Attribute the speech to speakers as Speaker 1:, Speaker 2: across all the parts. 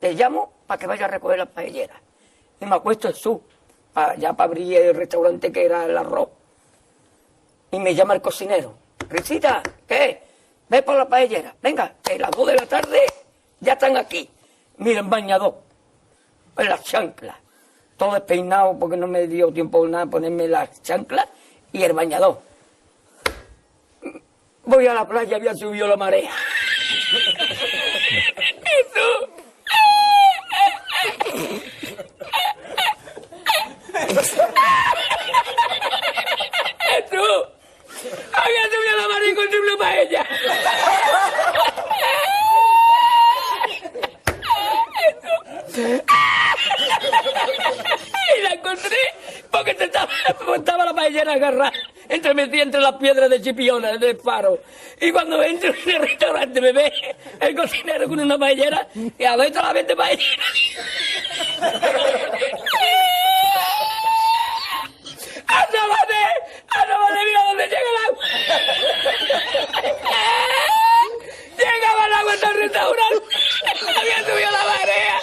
Speaker 1: te llamo para que vayas a recoger las paelleras. Y me acuesto en su, ya para abrir el restaurante que era el arroz. Y me llama el cocinero. Risita, ¿qué? Ve por la paellera. Venga, que a las 2 de la tarde ya están aquí. Mira, en bañador, en las chanclas. Todo despeinado porque no me dio tiempo nada ponerme las chanclas y el bañador. Voy a la playa, había subido la marea. ¿Y tú? ¿Tú? Había subido la marea y encontré una paella. Y la encontré porque estaba la paellera agarrada metida entre las piedras de Chipiona, del faro. Y cuando entro en el restaurante me ve el cocinero con una paellera y a ver la vez paellera. ¡Asómate! ¡Mira dónde llega el agua! Llegaba el agua hasta el restaurante. Había subido la marea.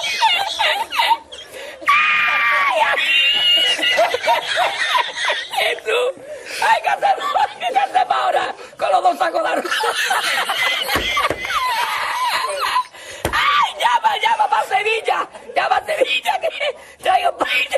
Speaker 1: ¿Y tú? ¡Ay, qué hacemos ahora! Con los dos sacos de arroz. ¡Ay, llama para Sevilla! ¡Llama a Sevilla que traigo paella!